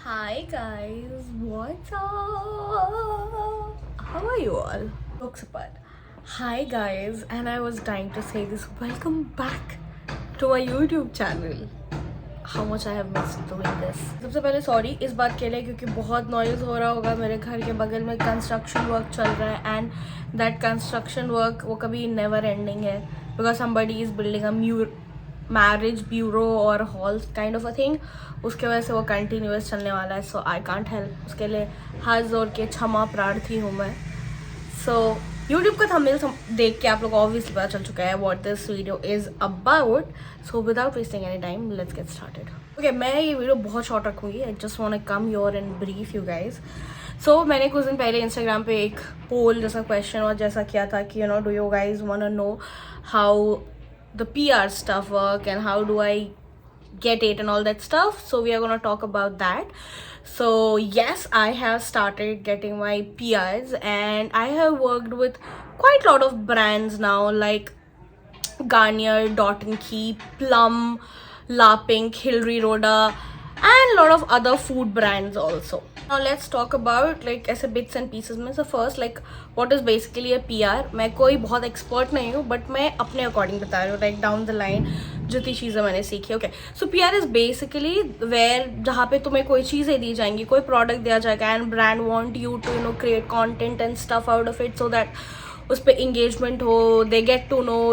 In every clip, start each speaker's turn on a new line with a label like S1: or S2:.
S1: Hi guys, what's up? How are you all? Looks apart. Hi guys, and I was dying to say this. Welcome back to my YouTube channel. How much I have missed doing this. सबसे पहले sorry इस बात के लिए क्योंकि बहुत noise हो रहा होगा मेरे घर के बगल में कंस्ट्रक्शन वर्क चल रहा है एंड दैट कंस्ट्रक्शन वर्क वो कभी नेवर एंडिंग है because somebody is building a marriage bureau और hall kind of a thing उसके वजह से वो कंटिन्यूस चलने वाला है सो आई कांट हेल्प उसके लिए हाथ जोड़ के क्षमा प्रार्थी हूँ मैं सो यूट्यूब का थंबनेल देख के आप लोग ऑब्वियसली पता चल चुका है what this video is about so without wasting any time let's get started okay मैं ये वीडियो बहुत शॉर्ट रखूँगी I just want to come your and brief you guys so मैंने कुछ दिन पहले इंस्टाग्राम पे एक पोल जैसा क्वेश्चन और जैसा किया था कि you know do you guys want to know how the PR stuff work and how do I get it and all that stuff. So we are going to talk about that. So yes, I have started getting my PRs and I have worked with quite a lot of brands now like Garnier, Dot & Key, Plum, La Pink, Hillary Rhoda and a lot of other food brands also. Now let's talk about like ऐसे bits and pieces में. So first like what is basically a PR. मैं कोई बहुत expert नहीं हूँ but मैं अपने according बता रही हूँ like down the line जितनी चीज़ें मैंने सीखी. Okay, so PR is basically where जहाँ पे तुम्हें कोई चीज़ें दी जाएंगी कोई product दिया जाएगा and brand want you to you know create content and stuff out of it so that उस पर engagement हो, they get to know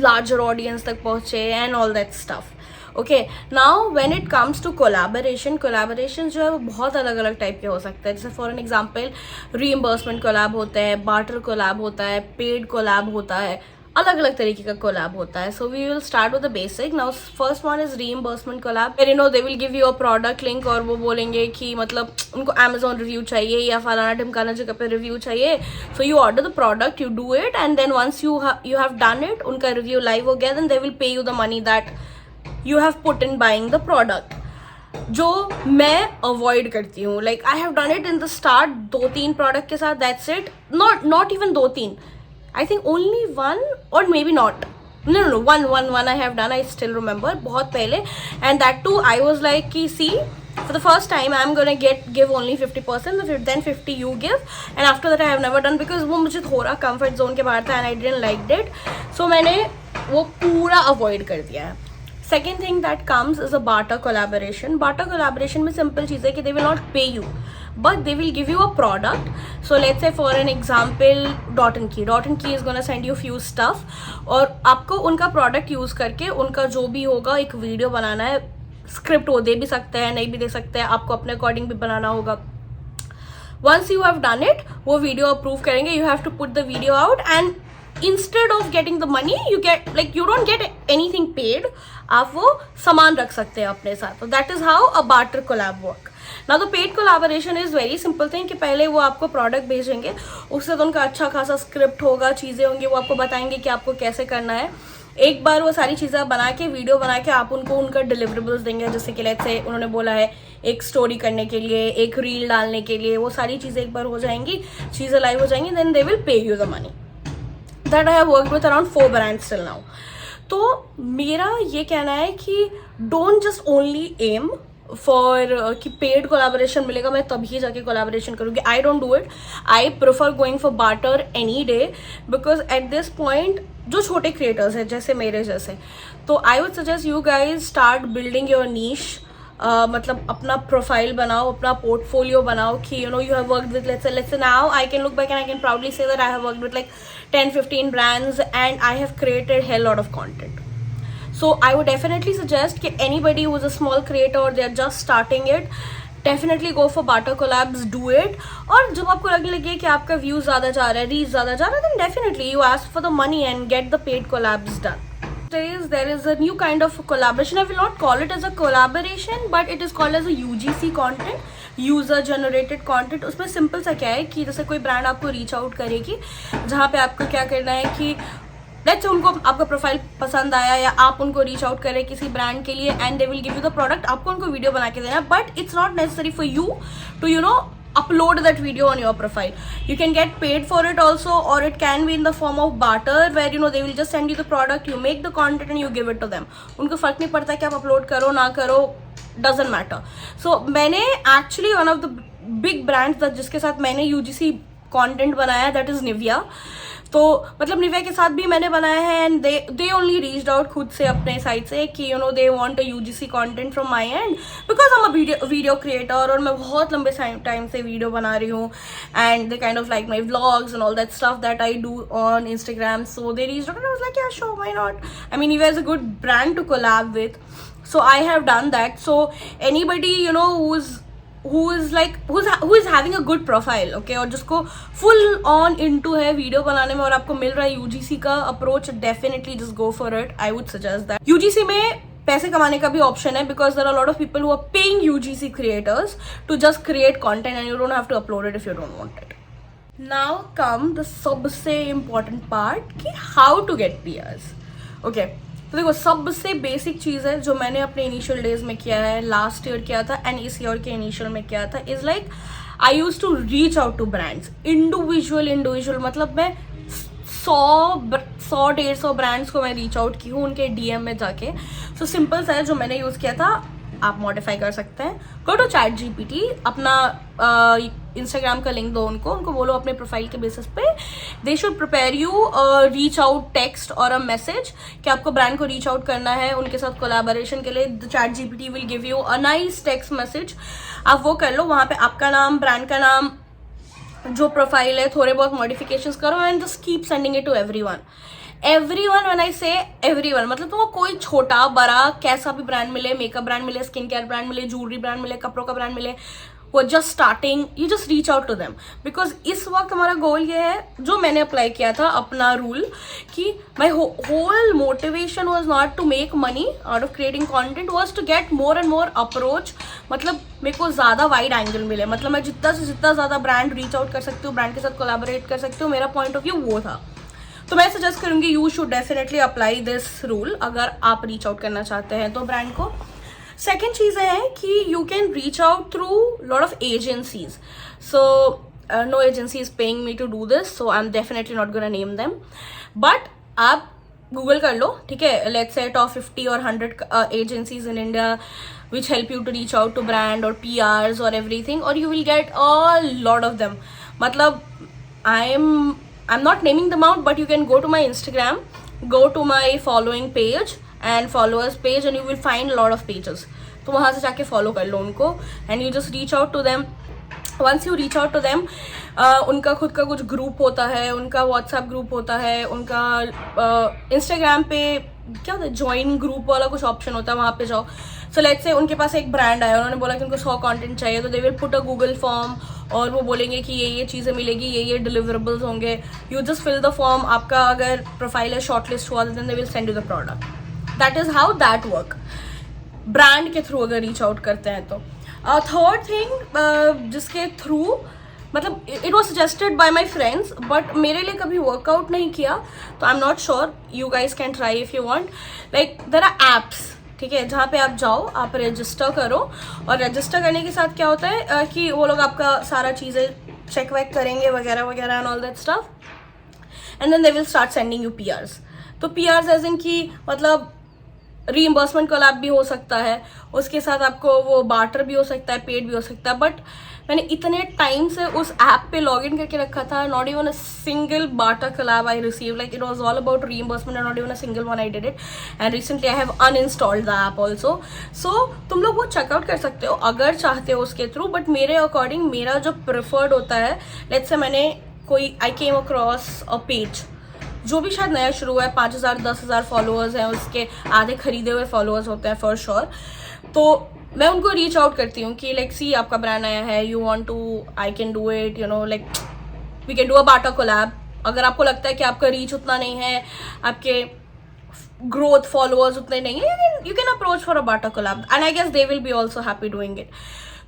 S1: larger audience तक पहुँचे and all that stuff. Okay now when it comes to collaboration जो है वो बहुत अलग अलग टाइप के हो सकते हैं जैसे for an example reimbursement collab होता है बार्टर कोलैब होता है पेड कोलैब होता है अलग अलग तरीके का कोलैब होता है so we will start with the basic now first one is reimbursement collab where you know they will give you a product link और वो बोलेंगे कि मतलब उनको Amazon रिव्यू चाहिए या फलाना ढिमकाना जगह पे रिव्यू चाहिए so you order the product you do it and then once you have done it उनका रिव्यू लाइव हो गया then they will pay you the money that you have put in buying the product जो मैं avoid करती हूँ like I have done it in the start 2-3 product के साथ that's it not even 2-3 I think only 1 और may be not no one I have done I still remember बहुत पहले and that too I was like कि see for the first time I'm gonna give only 50% then 50 you give and after that I have never done because वो मुझे थोड़ा comfort zone के बाहर था and I didn't like it so मैंने वो पूरा अवॉइड कर दिया है Second thing that comes is a barter collaboration. Barter collaboration में simple चीज़ है कि they will not pay you, but they will give you a product. So let's say for an example, Dot & Key is gonna send you few stuff और आपको उनका product use करके उनका जो भी होगा एक वीडियो बनाना है स्क्रिप्ट वो दे भी सकते हैं नहीं भी दे सकते हैं आपको अपने अकॉर्डिंग भी बनाना होगा Once you have done it वो वीडियो अप्रूव करेंगे you have to put the video out and instead of getting the money you get like you don't get anything paid आप वो सामान रख सकते हैं अपने साथ तो that is how a barter collab work now the paid collaboration is very simple thing कि पहले वो आपको प्रोडक्ट भेजेंगे उससे तो उनका अच्छा खासा स्क्रिप्ट होगा चीज़ें होंगी वो आपको बताएंगे कि आपको कैसे करना है एक बार वो सारी चीज़ें बना के वीडियो बना के आप उनको उनका डिलीवरेबल्स देंगे जैसे कि लेट्स से उन्होंने बोला है एक स्टोरी करने के लिए एक रील डालने के लिए वो सारी चीज़ें एक बार हो जाएंगी चीज़ें लाइव हो जाएंगी then they will pay you the money that I have worked with around 4 brands till now तो मेरा ये कहना है कि don't just only aim for कि पेड कोलैबोरेशन मिलेगा मैं तभी जाके कोलैबोरेशन करूँगी I don't do it I prefer going for barter any day because at this point जो छोटे क्रिएटर्स हैं जैसे मेरे जैसे तो I would suggest you guys start building your niche मतलब अपना प्रोफाइल बनाओ अपना पोर्टफोलियो बनाओ कि you know you have worked with let's say now I can look back and I can proudly say that I have worked with like 10-15 brands and I have created hell lot of content so I would definitely suggest कि anybody who is a small creator or they are just starting it definitely go for barter collabs do it और जब आपको लगने लगे कि आपका views ज़्यादा जा रहा है reach ज़्यादा जा रहा है then definitely you ask for the money and get the paid collabs done there is a new kind of collaboration I will not call it as a collaboration but it is called as a UGC content user generated content उसमें simple सा क्या है कि जैसे कोई brand आपको reach out करेगी जहाँ पे आपको क्या करना है कि लेट्स से उनको आपका प्रोफाइल पसंद आया या आप उनको रीच आउट करें किसी ब्रांड के लिए and they will give you the product आपको उनको वीडियो बना के देना but it's not necessary for you to you know upload that video on your profile. You can get paid for it also or it can be in the form of barter where you know they will just send you the product, you make the content and you give it to them. उनको फर्क नहीं पड़ता कि आप upload करो ना करो doesn't matter. So मैंने actually one of the big brands जिसके साथ मैंने यूजीसी कंटेंट बनाया दैट इज निविया. तो मतलब निविया के साथ भी मैंने बनाया है and they only reached out खुद से अपने साइड से कि you know they want a UGC content from my and because I am a video creator और मैं बहुत लंबे टाइम से वीडियो बना रही हूँ and they kind of like my vlogs and all that stuff that I do on Instagram. So they reached out and I was like yeah sure why not. I mean Niviya is a good brand to collab with, so I have done that. So anybody you know who is having a good profile, okay, और जिसको full on into है video बनाने में और आपको मिल रहा है यूजीसी का approach, definitely just go for it. I would suggest that. UGC में पैसे कमाने का भी ऑप्शन है because there are lot of people who are paying UGC creators to just create content and you don't have to upload it if you don't want it. Now come the सबसे important part कि how to get peers. Okay, तो देखो सबसे basic चीज़ है जो मैंने अपने initial days में किया है, लास्ट ईयर किया था एंड इस ईयर के इनिशियल में किया था, is like I use to reach out to brands individual. मतलब मैं 100-150 ब्रांड्स को मैं रीच आउट की हूँ उनके डीएम में जाके. सो सिंपल सा है जो मैंने यूज़ किया था, आप मॉडिफाई कर सकते हैं. गो टू ChatGPT, अपना इंस्टाग्राम का लिंक दो उनको बोलो अपने प्रोफाइल के बेसिस पे they should prepare you reach out text और अ मैसेज कि आपको ब्रांड को रीच आउट करना है उनके साथ कोलैबोरेशन के लिए. ChatGPT will give you a nice text message. आप वो कर लो, वहाँ पे आपका नाम, ब्रांड का नाम, जो प्रोफाइल है, थोड़े बहुत मॉडिफिकेशंस करो and just keep sending it to everyone. When I say everyone मतलब तुमको कोई छोटा बड़ा कैसा भी ब्रांड मिले, मेकअप ब्रांड मिले, स्किन केयर ब्रांड मिले, ज्वेलरी ब्रांड मिले, कपड़ों का ब्रांड मिले, वो just starting, you just reach out to them. Because इस वक्त हमारा गोल ये है, जो मैंने अप्लाई किया था अपना रूल, कि my whole motivation was not to make money out of creating content, was to get more and more approach. मतलब मेरे को ज़्यादा वाइड एंगल मिले, मतलब मैं जितना से जितना ज़्यादा ब्रांड रीच आउट कर सकती हूँ, ब्रांड के साथ कोलैबोरेट कर सकती हूँ, मेरा पॉइंट ऑफ व्यू वो था. तो मैं सजेस्ट करूँगी you should definitely apply this rule अगर आप रीच आउट करना चाहते हैं तो ब्रांड को. सेकेंड चीज़ है कि you can reach out through lot of agencies. So no agency is paying me to do this, so I am definitely not gonna name them, but आप गूगल कर लो, ठीक है, लेट्स से टॉप 50 और 100 agencies in India which help you to reach out to brand or PRs or everything, or you will get a lot of them. मतलब I'm not naming them out, but you can go to my Instagram, go to my following page and followers page and you will find a lot of pages. तो वहाँ से जाके follow कर लो उनको and you just reach out to them. Once you reach out to them, उनका खुद का कुछ ग्रुप होता है, उनका व्हाट्सएप ग्रुप होता है, उनका इंस्टाग्राम पे क्या होता है ज्वाइन ग्रुप वाला कुछ ऑप्शन होता है, वहाँ पे जाओ. सो लेट्स से उनके पास एक ब्रांड आया, उन्होंने बोला कि उनको 100 कंटेंट चाहिए, तो they will put a Google form और वो बोलेंगे कि ये चीज़ें मिलेगी, ये डिलीवरेबल्स होंगे. You just fill the form, आपका अगर प्रोफाइल है शॉर्टलिस्ट हुआ then they will send you the product. That is how that work, brand के थ्रू अगर रीच आउट करते हैं तो. थर्ड थिंग जिसके थ्रू मतलब it was suggested by my friends but मेरे लिए कभी वर्कआउट नहीं किया, तो I am not sure, you guys can try if you want. Like there are apps, ठीक है, जहाँ पे आप जाओ, आप रजिस्टर करो और रजिस्टर करने के साथ क्या होता है कि वो लोग आपका सारा चीज़ें चेक वेक करेंगे वगैरह वगैरह and all that stuff and then they will start sending you PRs. तो पीआर्स एज इन की मतलब रीइंबर्समेंट कोलैब भी हो सकता है, उसके साथ आपको वो बार्टर भी हो सकता है, पेड भी हो सकता है. बट मैंने इतने टाइम से उस ऐप पे लॉगिन करके रखा था, not even a single barter collab I receive. Like it was all about reimbursement and not even a single one I did it and recently I have uninstalled the app also. So तुम लोग वो checkout कर सकते हो अगर चाहते हो उसके थ्रू. बट मेरे अकॉर्डिंग मेरा जो प्रेफर्ड होता है, लेट्स से मैंने कोई आई केम अक्रॉस अ पेज जो भी शायद नया शुरू हुआ है, 5000 10,000 फॉलोअर्स हैं, उसके आधे खरीदे हुए फॉलोअर्स होते हैं फॉर श्योर. तो मैं उनको रीच आउट करती हूँ कि लाइक सी आपका ब्रांड आया है, you want to, I can do it, you know, like we can do a barter collab. अगर आपको लगता है कि आपका रीच उतना नहीं है, आपके ग्रोथ फॉलोअर्स उतने नहीं है, you can approach for a barter collab and I guess they will be also happy doing it.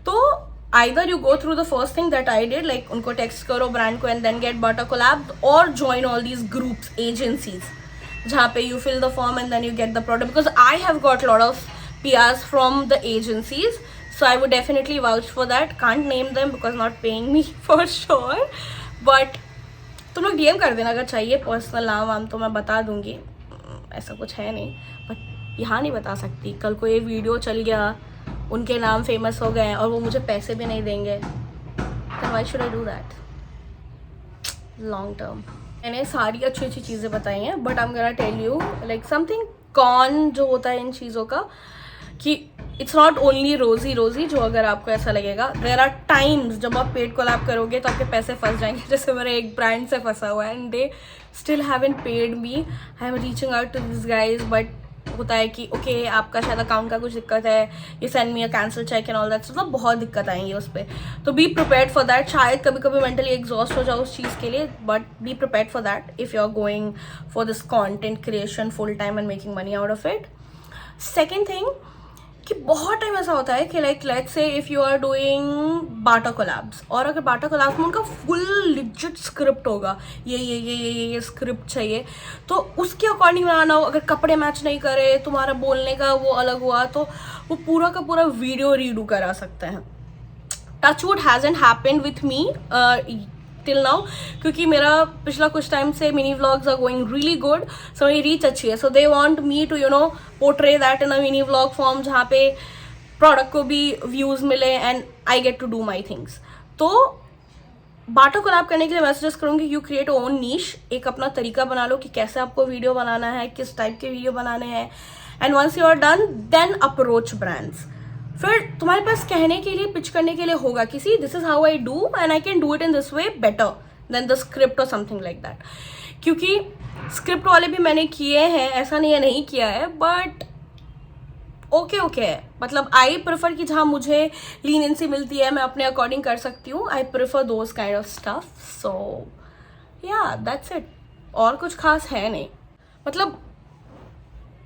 S1: तो either you go through the first thing that I did, like उनको text करो brand को and then get barter collab, or join all these groups, agencies, जहाँ पे you fill the form and then you get the product. Because I have got a lot of PRs from the agencies, so I would definitely vouch for that. Can't name them because not paying me for sure, but तुम लोग DM कर देना अगर चाहिए, personal नाम वाम तो मैं बता दूंगी, ऐसा कुछ है नहीं, बट यहाँ नहीं बता सकती. कल को ये वीडियो चल गया उनके नाम फेमस हो गए हैं और वो मुझे पैसे भी नहीं देंगे, then why should I do that? Long term. मैंने सारी अच्छी अच्छी चीज़ें बताई हैं, but I am gonna tell you like something con जो होता है इन चीज़ों का, कि इट्स नॉट ओनली रोजी रोजी। जो अगर आपको ऐसा लगेगा, देर आर टाइम्स जब आप पेड कोलैब करोगे तो आपके पैसे फंस जाएंगे, जैसे मेरे एक ब्रांड से फंसा हुआ है and they still haven't paid me. I am reaching out to this guys, but होता है कि ओके आपका शायद अकाउंट का कुछ दिक्कत है, you send me a cancel cheque and all that, मतलब बहुत दिक्कत आएंगी उस पर। तो बी प्रिपेयर्ड फॉर दैट। शायद कभी कभी मेंटली एग्जॉस्ट हो जाओ उस चीज़ के लिए, but be prepared for that if you are going for this content creation full time and making money out of it. Second thing कि बहुत टाइम ऐसा होता है कि like let's say if you are doing Bata collabs, और अगर बाटा collabs में उनका फुल लिजिट स्क्रिप्ट होगा, ये स्क्रिप्ट चाहिए, तो उसके अकॉर्डिंग बनाना हो। अगर कपड़े मैच नहीं करे, तुम्हारा बोलने का वो अलग हुआ, तो वो पूरा का पूरा वीडियो रीडू करा सकते हैं। Touchwood hasn't happened with me till now, क्योंकि मेरा पिछला कुछ टाइम से mini vlogs are going really good, so मेरी रीच अच्छी है। So they want me to portray that in a mini vlog form, जहाँ पे प्रोडक्ट को भी व्यूज मिले and I get to do my things. तो बाटा कोलैब करने के लिए मैं सजेस्ट करूँगी यू क्रिएट ओन नीश, एक अपना तरीका बना लो कि कैसे आपको वीडियो बनाना है, किस टाइप के वीडियो बनाने हैं, and once you are done then approach brands. फिर तुम्हारे पास कहने के लिए, पिच करने के लिए होगा कि see this is how I do and I can do it in this way better than the script और समथिंग लाइक दैट। क्योंकि स्क्रिप्ट वाले भी मैंने किए हैं, ऐसा नहीं है नहीं किया है, बट ओके है। मतलब आई प्रेफर कि जहाँ मुझे लीनियंसी मिलती है, मैं अपने अकॉर्डिंग कर सकती हूँ। I prefer those kind of stuff. So yeah that's it, और कुछ खास है नहीं। मतलब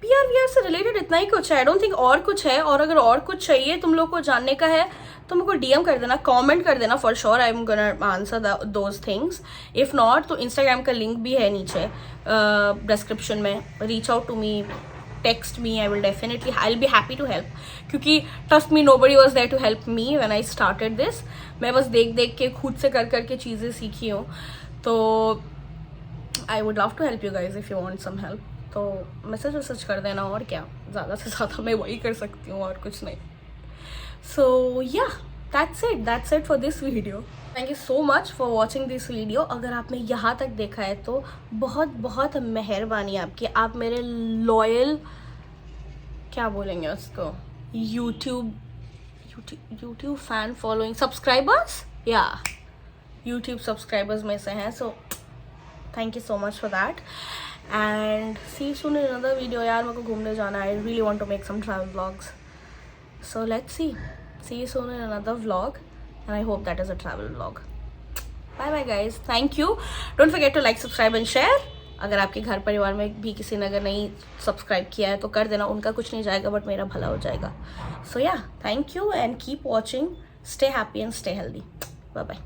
S1: पीआर से रिलेटेड इतना ही कुछ है, आई डोंट थिंक और कुछ है। और अगर और कुछ चाहिए तुम लोग को जानने का है तो मेरे को डीएम कर देना, कमेंट कर देना, for sure I am gonna answer those things. If not तो इंस्टाग्राम का लिंक भी है नीचे डिस्क्रिप्शन में, reach out to me, text me, I will be happy to help. क्योंकि trust me, nobody was there to help me when I started this. मैं बस देख देख के खुद से कर करके चीज़ें सीखी हूँ। तो I would love to help you guys if you want some help, तो मैसेज कर देना, और क्या, ज़्यादा से ज़्यादा मैं वही कर सकती हूँ और कुछ नहीं। सो yeah that's it for this video. Thank you so much for watching this video. अगर आपने यहाँ तक देखा है तो बहुत बहुत मेहरबानी आपकी। आप मेरे लॉयल, क्या बोलेंगे उसको, यूट्यूब फैन फॉलोइंग सब्सक्राइबर्स, या यूट्यूब सब्सक्राइबर्स में से हैं। So thank you so much for that and see you soon in another video. यार मेरे को घूमने जाना है, I really want to make some travel vlogs, so let's see you soon in another vlog and I hope that is a travel vlog. Bye bye guys, thank you, don't forget to like, subscribe and share. अगर आपके घर परिवार में भी किसी ने अगर नहीं सब्सक्राइब किया है तो कर देना, उनका कुछ नहीं जाएगा बट मेरा भला हो जाएगा। So yeah, thank you and keep watching, stay happy and stay healthy. Bye bye.